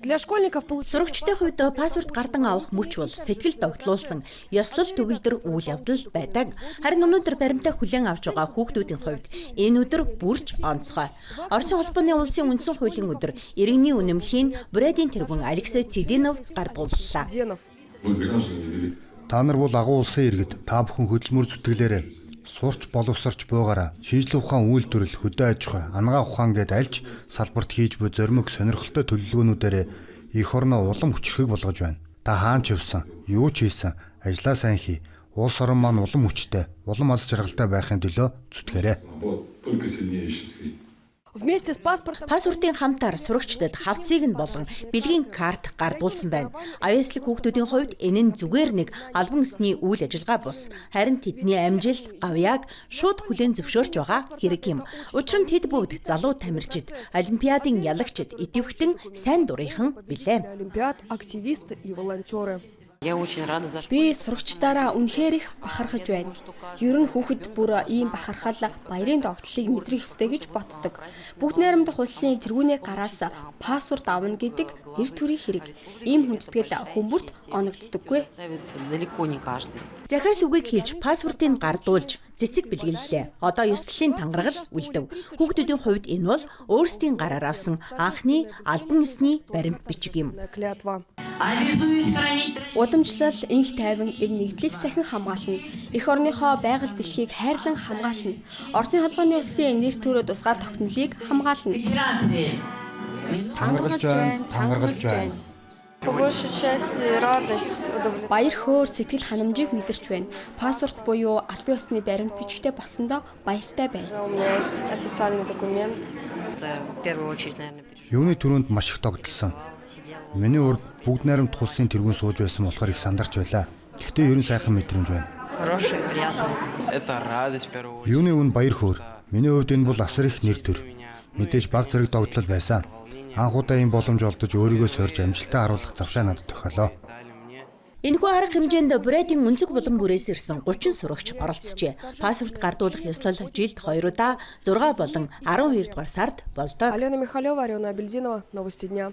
Сурагчдын хувьд паспорт гардан авах мөч бол сэтгэл догтлуулсан ёслол төгөлдөр үйл явдал байдаг. Харин өнөөдөр баримтаа хүлээн авч байгаа хүүхдүүдийн хувьд энэ өдөр бүрч онцгой. Оросын холбооны улсын үндсэн хуулийн өдөр иргэний үнэмлэхийн Брэдийн тэргүүн Алексей Цидинов гардууллаа. Та нар бол агуу улсын иргэд, та бүхэн хөдөлмөр зүтгэлээрээ сурч боловсрч буйгаараа шийдлэх ухаан үйлдвэрлэл, хөдөө аж ахуй, ангаа ухаан гэд альж салбарт хийж буй зоримог сонирхолтой төлөвлөгөөнүүдээр эх орноо улам хүчрхэг болгож байна. Та хаан ч явсан, юу ч хийсэн, ажлаа сайн хий. Улс орон маань улам хүчтэй, улам аз жаргалтай байхын төлөө зүтгэрэй. Паспортын хамтаар сурагчдад хавцыг нь болон бэлгийн карт гардуулсан байна. Авьяаслаг хүүхдүүдийн хувьд энэ нь зүгээр нэг албан ёсны үйл ажиллагаа бус. Харин тэдний амжилт, гавьяаг шууд хүлээн зөвшөөрч байгаа хэрэг юм. Учир нь тэд бүгд залуу тамирчид, олимпиадын ялагчид, идэвхтэн сайн дурынхан билээ. Би сурагчдаараа үнэхээр их бахархаж байна. Ер нь хүүхэд бүр ийм бахархал баярын догтлыг мэдрэх ёстой гэж боддог. Бүгд найрамдах улсын тэргүүнээ гараас паспорт авна гэдэг нэр төрийн хэрэг. Ийм хүндэтгэл хүмүүрт оногддоггүй. Захиас үгийг хэлж паспортыг гардуулж цэцэг бэлгэллээ. Одоо ёслолын тангарагл үлдэв. Хүүхдүүдийн хувьд энэ бол өөрсдийн гараар авсан анхны албан ёсны баримт бичиг юм. Уламжлал, инх тайван, эв нэгдлийг сахин хамгаална. Эх орныхоо байгаль дэлхийг хайрлан хамгаална. Оросын холбооны улсын нэр төрөө тусгаар тогтнолыг хамгаална. Тангаргалж байна. Баяр хөөр сэтгэл ханамжийг мэдэрч байна. Паспорт буюу албан ёсны баримт бичигтэй болсондоо баяртай байна. Юуны төрөнд маш их догтлсон. Миний урд бүгд найрамд улсын тэргүүн сууж байсан болохоор их сандарч байлаа. Гэхдээ ерөн сайхан мэдрэмж байна. Юуны үн баяр хөөр. Миний хувьд энэ бол асар их нэр төр. Мэдээж баг зэрэг догтлол байсан. Анхудаа ийм боломж олдож өөрийгөө сорж амжилтаа харуулах завшаа надад тохиолоо. Энэхүү арга хэмжээнд Брэдийн өнцөг булан бүрээс ирсэн 30 сурагч оролцжээ. Паспорт гардуулах ёслол жилд 2 удаа 6 болон 12 дугаар сард болдог. Алена Михалева, Ариона Бельзинова, новости дня.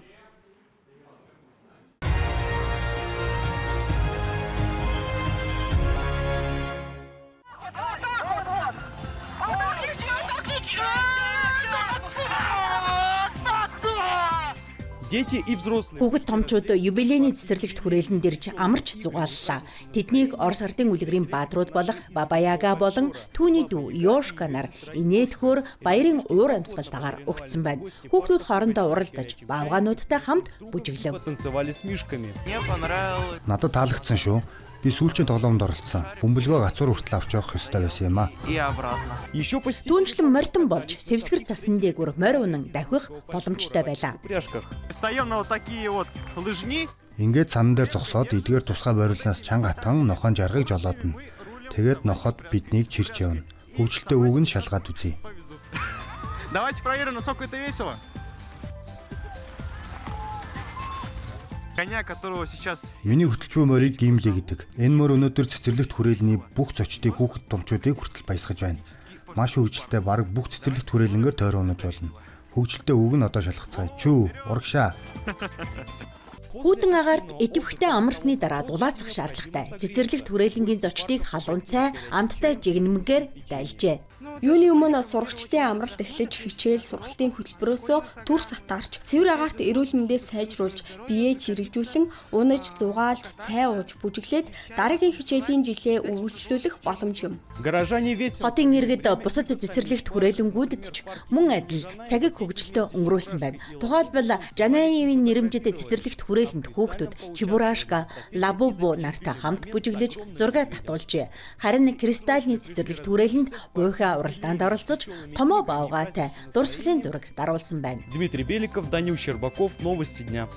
Хүүхэд томчууд юбилейний цэцэрлэгт хүрээлэн дэрж амарч зугааллаа. Тэднийг Орос ардын үлгэрийн баадрууд болох Баба Яга болон түүний дүү Ёшка нар инээдхөөр баярын уур амьсгалтаагаар өгцөн байна. Хүүхдүүд хоорондоо уралдаж, баавгаануудтай хамт бүжиглэв. Надад таалагдсан шүү. Би сүүлчийн тоглоомд оролцсон. Бөмбөлгөө гацуур хүртэл авч явах ёстой байсан юм аа. Түүнчлэн морьтон болж сэвсгэр цасан дээгүүр морь унан давхих боломжтой байлаа. Ингээд сан дээр зогсоод эдгээр тусгай бойрлоноос чанга хатан нохоон жаргыг жолоодно. Тэгээд нохоод биднийг чирч явна. Хөвгөлтэй үг нь шалгаад үзье. Миний хөтөлж буй морийг гимлээ гэдэг. Энэ морь өнөөдөр цэцэрлэгт хүрээлний бүх зочдыг хүүхэд томчуудыг хүртэл баясгаж байна. Маш хөвгөлтэй бараг бүх цэцэрлэгт хүрээлэнгээр тойроо унаж болно. Хөвгөлтэй үг нь одоо шалгацгаая. Чүү, урагшаа. Хүүтэн агаарт идэвхтэй амарсны дараа дулаацах шаардлагатай. Цэцэрлэгт хүрээлэнгийн зочдыг халуун цай, амттай жигнэмгээр дайлжээ. Юуны өмнө сурагчдын амралт эхлэж хичээл сургалтын хөтөлбөрөөсөө түр сатаарч цэвэр агаарт эрүүл мэндээ сайжруулж биеэ чирэгжүүлэн унаж зугаалж цай ууж бүжиглээд дараагийн хичээлийн жилээ үргэлжлүүлэх боломж юм. Хотын иргэд бусад цэцэрлэгт хүрээлэнгүүдэд ч мөн адил цагийг хөгжилтөд өнгөрүүлсэн байна. Тухайлбал Жанаевын нэрэмжит цэцэрлэгт хүрээлэнд хүүхдүүд Чебурашка, Лабубо нартай хамт бүжиглэж зураг татуулжээ. Харин Кристальны цэцэрлэгт хүрээлэнд буйхаа уралдаанд оролцож томоо баавгаатай дурсгалын зураг даруулсан байна. Дмитрий Беликов, Данил Щербаков, новости дня.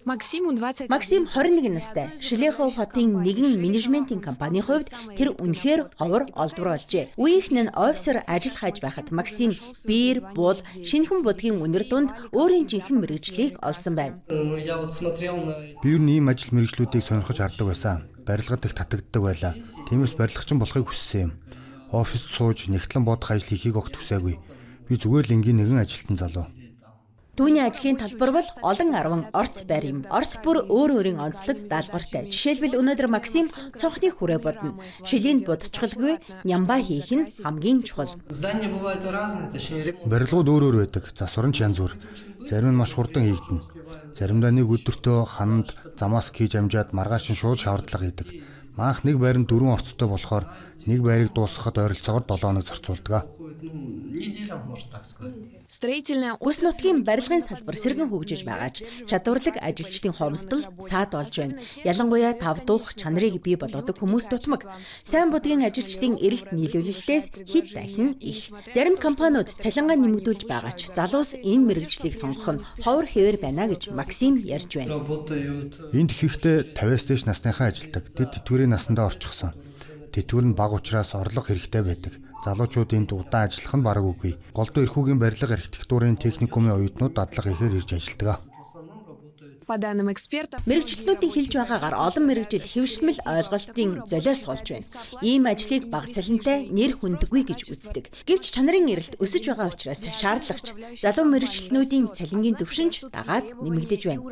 Максим 21 настай. Шилехов хотын нэгэн менежментийн компанийн хувьд тэр үнэхээр ховор олдвор олжээ. Үеийнхэн нь офисер ажил хайж байхад Максим биер, буул, шинэхэн будгийн үнэр дунд өөрийн жинхэнэ мэргэжлийг олсон байна. Би юу ийм ажил мэргэжлүүдийг сонирхож хардаг байсан. Барилгад их татагддаг байлаа. Тиймээс барилгачин болохыг хүссэн юм. Оффист сууж нэгтлэн бодох ажил хийхийг огт хүсээгүй. Би зүгээр л энгийн нэгэн ажилтан залуу. Түүний ажлын талбар бол олон арван орц байр юм. Орц бүр өөр өөрийн онцлог даалгавартай. Жишээлбэл өнөөдөр Максим цонхны хүрээ бодно. Шилийн будчгалгүй нямбаа хийх нь хамгийн чухал. Барилгууд өөр өөр байдаг. Засвар нь янз бүр. Зарим нь маш хурдан хийгдэнэ. Заримдаа нэг өдөртөө хананд замаас хийж амжаад маргааш нь шууд шавардлага хийдэг. Маанх нэг байр нь 4 орцтой болохоор нэг байрыг дуусгахад ойролцоогоор 7 хоног зарцуулдаг. Бүс нутгийн барилгын салбар сэргэн хөгжиж байгаач чадварлаг ажилчдын хомсдол саад болж байна. Ялангуяа тав дуух чанарыг бий болгодог хүмүүс дутмаг. Сайн будгийн ажилчдын эрэлт нийлүүлэлтээс хэд дахин их. Зарим компаниуд цалингаа нэмэгдүүлж байгаач залуус энэ мэргэжлийг сонгох нь ховор хэвээр байна гэж Максим ярьж байна. Энд ихэнхдээ 50-аас дээш насныхаа ажилдаг. Тэд тэтгэврийн насандаа орчихсон. Тэтгэвэр нь бага учраас орлого хэрэгтэй байдаг. Залуучууд энд удаан ажиллах нь бараг үгүй. Голдуу эрхүүгийн барилга архитектурын техникумын оюутнууд дадлага хийхээр ирж ажилладаг. Мэргэжилтнүүдийн хэлж байгаагаар олон мэргэжил хэвшмэл ойлголтын золиос болж байна. Ийм ажлыг бага цалинтай нэр хүндэггүй гэж үздэг. Гэвч чанарын эрэлт өсөж байгаа учраас шаардлагач залуу мэргэжилтнүүдийн цалингийн түвшинч дагаад нэмэгдэж байна.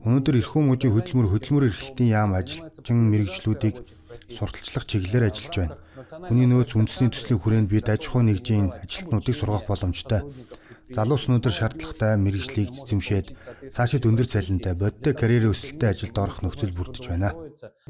Өнөөдөр эрхүү мужийн хөдөлмөр эрхлэлтийн яам ажилчин мэргэжлүүдийг сурталчлах чиглэлээр ажиллаж байна. Хүний нөөц үндэсний төслийн хүрээнд бид аж ахуй нэгжийн ажилтнуудыг сургах боломжтой. Залуус өнөөдөр шаардлагатай мэргэжлийг эзэмшээд цаашид өндөр цалинтай бодтой карьерийн өсөлттэй ажилд орох нөхцөл бүрдэж байна.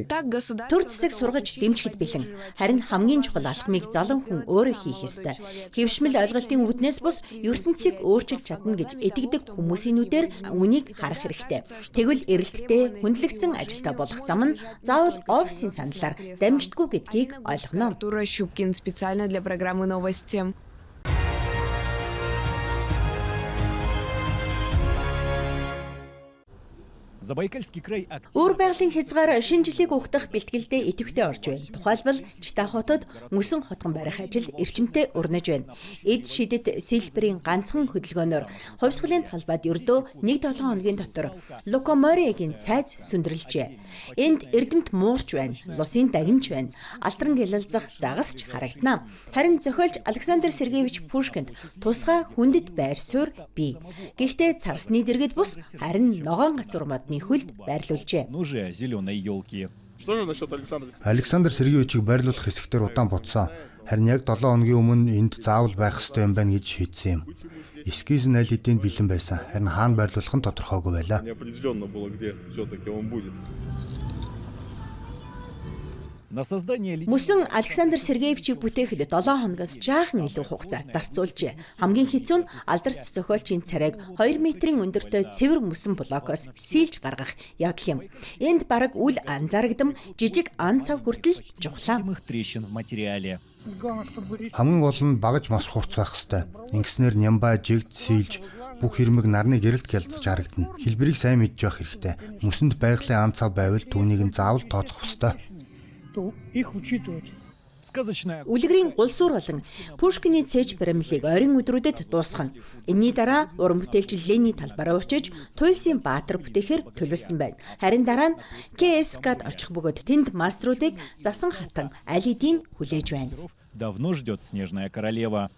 Төр засаг сургаж дэмжихэд бэлэн. Харин хамгийн чухал алхмыг залан хүн өөрөө хийх ёстой. Хэвшмэл ойлголтын үүднээс бус ертөнцийг өөрчилж чадна гэж итгэдэг хүмүүсийн нүдээр үнийг харах хэрэгтэй. Тэгвэл эрэлттэй, хүндлэгдсэн ажилтаа болох зам нь заавал офисын саналаар дамждаггүй гэдгийг ойлгоно. Өөр байгалийн хязгаар шинэ жилийг угтах бэлтгэлдээ идэвхтэй орж байна. Тухайлбал Чита хотод мөсөн хотгон барих ажил эрчимтэй өрнөж байна. Эд шидэд Сильберийн ганцхан хөдөлгөөнөөр хувьсгалын талбайд ердөө 1-7 хоногийн дотор локоморигийн цайз сүндэрлэжээ. Энд эрдэмт муурч байна, лусын дагимч байна. Алтран гялалзах загасч харагдана. Харин зохиолч Александр Сергеевич Пушкинд тусгай хүндэт байр суурь бий. Гэхдээ царсны дэргэд бус харин ногоон гацур модны хөлд байрлуулжээ. Александр Сергеевичийг байрлуулах хэсэгтэр удаан бодсон. Харин яг 7 хоногийн өмнө энд заавал байх ёстой юм байна гэж шийдсэн юм. Эскиз нь аль хэдийн бэлэн байсан. Харин хаана байрлуулах нь тодорхойгүй байлаа. Мөсөн Александр Сергеевичийг бүтээхэд 7 хоногоос жаахан илүү хугацаа зарцуулжээ. Хамгийн хэцүү нь алдарч зохиолчийн царайг 2 метрийн өндөртэй цэвэр мөсөн блокоос сийлж гаргах явдал юм. Энд бараг үл анзаарагдам жижиг ан цав хүртэл жухлаа. Хамгийн гол нь багаж мас хурц байх ёстой. Ингэснээр нямбаа жигд сийлж бүх хэрмэг нарны гэрэлт гялцж харагдана. Хэлбэрийг сайн мэдж явах хэрэгтэй. Мөсөнд байгалийн ан цав байвал түүнийг нь заавал тооцох ёстой. Үлгэрийн гулсуур болон Пушкиний цээж баримлыг ойрын өдрүүдэд дуусгана. Энийний дараа уран бүтээлч Лений талбараа очиж Туйлсын Баатар бүтээхээр төлөвлөсөн байна. Харин дараа нь КСК-д очих бөгөөд тэнд мастеруудыг засан хатан аль хэдийн хүлээж байна. Давно ждет снежная королева.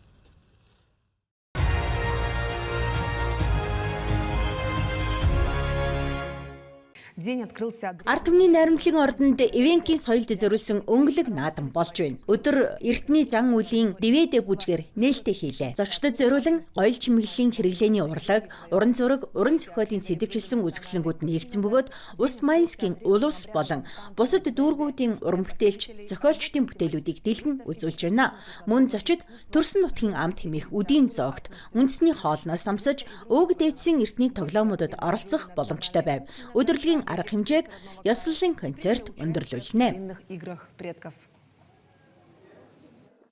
Ард түмний найрамдлын ордонд Эвенкийн соёлд зориулсан өнгөлөг наадам болж байна. Өдөр эртний зан үлийн дивэдэ бүжгээр нээлттэй хийлээ. Зочдод зориулан оёл чимэглэлийн хэрэглээний урлаг, уран зураг, уран зохиолын сэдэвчилсэн үзэсгэлэнгүүд нэгдсэн бөгөөд Уст-Майнскийн улус болон бусад дүүргүүдийн уран бүтээлч, зохиолчдын бүтээлүүдийг дэлгэн үзүүлж байна. Мөн зочид төрсөн нутгийн амт хэмээх үдийн зоогт үндэсний хоолноос самсаж, өөг дээдсийн эртний тоглоомуудад оролцох боломжтой байв. Өдөрлөгийн арга хэмжээг ёслолын концерт өндөрлүүлнэ.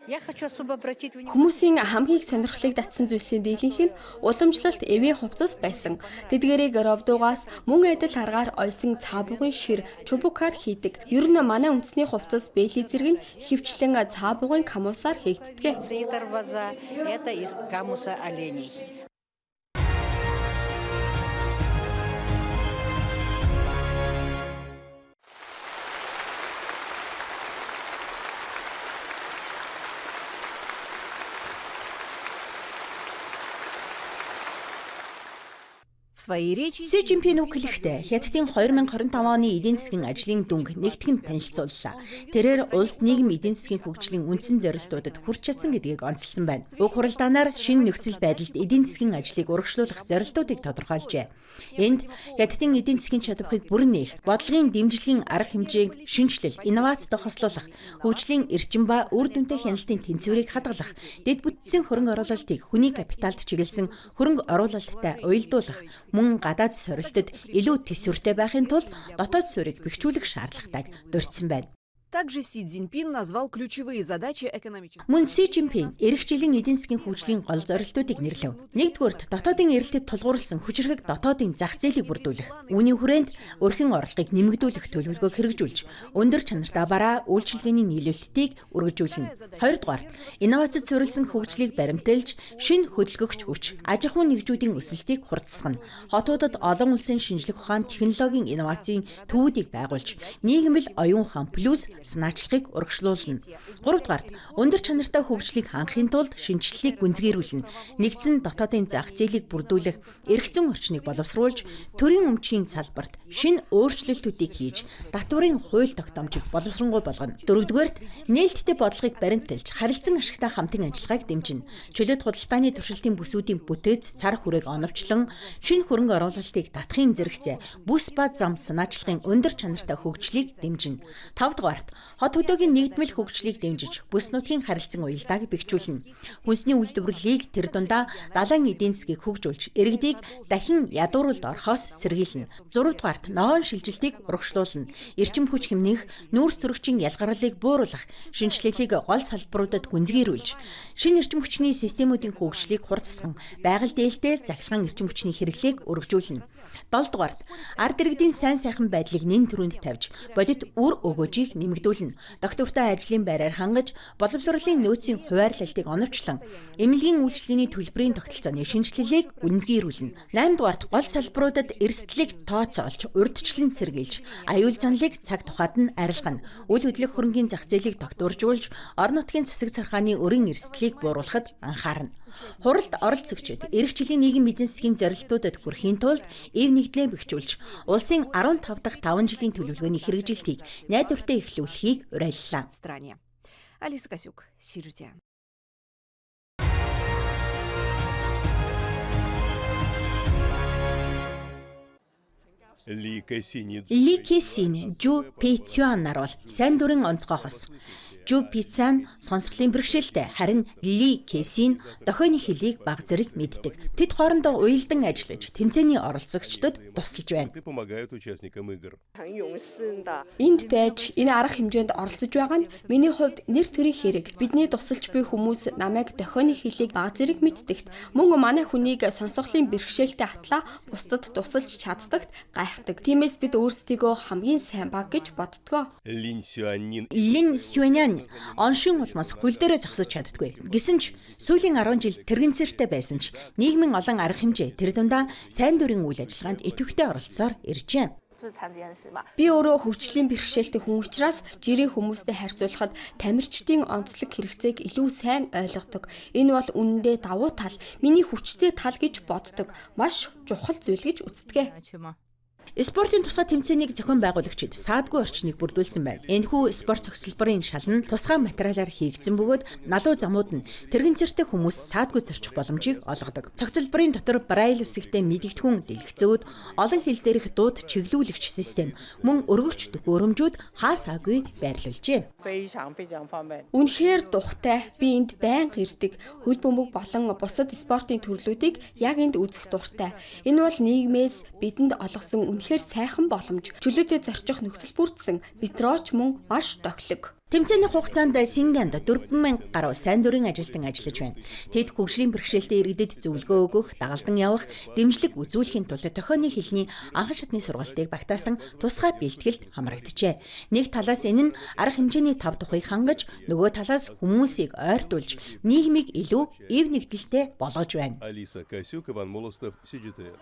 Хүмүүсийн хамгийн их сонирхлыг татсан зүйлсийн дийлэнх нь уламжлалт эвийн хувцас байсан. Тэдгээрийг ровдуугаас мөн адил аргаар ойсон цаабугын шир чубукаар хийдэг. Ер нь манай үндэсний хувцас бэйли зэрэг нь хөвчлэн цаабугын камусаар хийгддэг. своей речи Си Жинпин үг хэлэхдээ Хятадын 2025 оны эдийн засгийн ажлын дүнг нэгтгэн танилцууллаа. Тэрээр улс нийгэм эдийн засгийн хөгжлийн үндсэн зорилтуудад хүрч чадсан гэдгийг онцлсан байна. Уг хуралдаанаар шинэ нөхцөл байдалд эдийн засгийн ажлыг урагшлуулах зорилтуудыг тодорхойлжээ. Энд Хятадын эдийн засгийн чадварыг бүрэн нээх, бодлогын дэмжлэгийн арга хэмжээг шинжилэл, инновацтай хослуулах, хөгжлийн эрчим ба үр дүнтэй хяналтын тэнцвэрийг хадгалах, дэд бүтцийн хөрөнгө оруулалтыг хүний капиталд чиглэсэн хөрөнгө оруулалттай уялдуулах, мөн гадаад сорилтод илүү төсвөртэй байхын тулд дотоод суурийг бэхжүүлэх шаардлагатайг дурдсан байна. также Си Цзиньпин назвал ключевые задачи экономического. Мөн Си Жинпин эх жилийн эдийн засгийн хөгжлийн гол зорилтуудыг нэрлэв. Нэгдүгээрт дотоодын эрэлтэд тулгуурласан хүчирхэг дотоодын зах зээлийг бүрдүүлэх, үүний хүрээнд өрхийн орлогыг нэмэгдүүлэх төлөвлөгөөг хэрэгжүүлж, өндөр чанартай бараа үйлчилгээний нийлүүлэлтийг үргэлжлүүлнэ. Хоёрдугаарт инновацид суурилсан хөгжлийг баримталж, шинэ хөдөлгөгч хүч, аж ахуйн нэгжүүдийн өсөлтийг хурдсгана. Хотуудад олон улсын шинжлэх ухаан, технологийн инновацийн төвүүдийг байгуулж, нийгэмэл оюун ухаан плюс санаачлагыг урагшлуулна. Гуравдугаарт өндөр чанартай хөгжлийг хангахын тулд шинжилгээг гүнзгийрүүлнэ. Нэгдсэн дотоодын зах зээлийг бүрдүүлэх, эргэцэн орчныг боловсруулж, төрийн өмчийн салбарт шинэ өөрчлөлтүүдийг хийж, татварын хууль тогтоомжийг боловсронгуй болгоно. Дөрөвдүгээрт нээлттэй бодлогыг баримталж, харилцан ашигтай хамтын ажиллагааг дэмжинэ. Чөлөөт худалдааны туршилтын бүсүүдийн бүтээц цар хүрээг оновчлон, шинэ хөрөнгө оруулалтыг татахын зэрэгцээ, бүс ба зам санаачлагын өндөр чанартай хөгжлийг дэмжинэ. Тавдугаарт хот хөдөөгийн нэгдмэл хөгжлийг дэмжиж, бүс нутгийн харилцан уялдааг бэхжүүлнэ. Хүнсний үйлдвэрлэлийг тэр дундаа далайн эдийн засгийг хөгжүүлж, иргэдийг дахин ядууралд орохоос сэргийлнэ. Зургдугаарт ногоон шилжилтийг урагшлуулна. Эрчим хүч хэмнэх, нүүрс төрөгчийн ялгарлыг бууруулах, шинжилгээг гол салбаруудад гүнзгийрүүлж, шинэ эрчим хүчний системүүдийн хөгжлийг хурдсган, байгаль дээлтэй захиргаан эрчим хүчний хэрэглээг өргөжүүлнэ. 7-дугаарт ард иргэдийн сайн сайхан байдлыг нэн төрөнд тавьж, бодит үр өгөөжийг нэмэгдүүлнэ. Доктортой ажлын байраар хангаж, боловсролын нөөцийн хуваарлалтыг оновчлон, эмнэлгийн үйлчилгээний төлбөрийн тогтолцооны шинжилгээг гүнзгийрүүлнэ. 8-дугаарт гол салбаруудад эрсдлийг тооцоолж, урьдчилан сэргийлж, аюул занлыг цаг тухайд нь арилгана. Үйл хөдлөх хөрөнгийн зах зээлийг тогтворжуулж, орон нутгийн засаг сархааны өрийн эрсдлийг бууруулахад анхаарна. Хуралд оролцогчид эх жилийн нийгэм эдийн засгийн зорилтуудад хүрэхийн тулд эв нэгдлээ бэхжүүлж, улсын 15 дахь 5 жилийн төлөвлөгөөний хэрэгжилтийг найдвартай эхлүүлэхийг уриаллаа. В стране. Алиса Косюк, Сижитян. Ли Кэсин, Жу Пэцюан нар бол сайн дурын онцгой хос. Жу Пэцюан сонсголын бэрхшээлтэй, харин Ли Кэсин дохионы хэлийг баг зэрэг мэддэг. Тэд хоорондоо уялдан ажиллаж, тэмцээний оролцогчдод тусалж байна. Энд байж энэ арга хэмжээнд оролцож байгаа нь миний хувьд нэр төрийн хэрэг. Бидний тусалж буй хүмүүс намайг дохионы хэлийг баг зэрэг мэддэгт, мөн манай хүнийг сонсголын бэрхшээлтэй атлаа бусдад тусалж чаддагт гайхдаг. Тиймээс бид өөрсдийгөө хамгийн сайн баг гэж боддгоо. Лин Сюанин оншин улмаас хөл дээрээ зогсож чаддгүй. Гэсэн ч сүүлийн 10 жил тэрэгцээртэй байсан ч нийгмийн олон арга хэмжээ тэр дундаа сайн дурын үйл ажиллагаанд идэвхтэй оролцсоор иржээ. Би өөрөө хөгжлийн бэрхшээлтэй хүн учраас жирийн хүмүүстэй харьцуулахад тамирчдын онцлог хэрэгцээг илүү сайн ойлгодог. Энэ бол үнэндээ давуу тал, миний хүчтэй тал гэж боддог. Маш чухал зүйл гэж үздэг. Спортын тусгай тэмцээнийг зохион байгуулагчид саадгүй орчныг бүрдүүлсэн байна. Энэхүү спорт цогцлборын шалан тусгай материалаар хийгдсэн бөгөөд налуу замууд нь тэрэгцэртэй хүмүүс саадгүй зорчих боломжийг олгодог. Цогцлборын дотор Braille үсэгтэй мэдэгдэхүүн дэлгэцүүд, олон хэл дээрх дууд чиглүүлэгч систем, мөн өргөгч төхөөрөмжүүд хаасаагүй байрлуулжээ. Үнэхээр тухтай. Би энд байнга ирдэг. Хөл бөмбөг болон бусад спортын төрлүүдийг яг энд үзэх дуртай. Энэ бол нийгмээс бидэнд олгосон үнэхээр сайхан боломж. Чөлөөтэй зорчих нөхцөл бүрдсэн. Битрооч мөн маш тохилог. Тэмцээний хугацаанд Синганд 4,000 гаруй сайн дурын ажилтан ажиллаж байна. Тэд хөгжлийн бэрхшээлтэй иргэдэд зөвлөгөө өгөх, дагалдан явах, дэмжлэг үзүүлэхийн тулд дохионы хэлний анхан шатны сургалтыг багтаасан тусгай бэлтгэлд хамрагджээ. Нэг талаас энэ нь арга хэмжээний тав тухайг хангаж, нөгөө талаас хүмүүсийг ойртуулж, нийгмийг илүү эв нэгдэлтэй болгож байна. Алиса Косюк, Иван Молостов, Сижитян.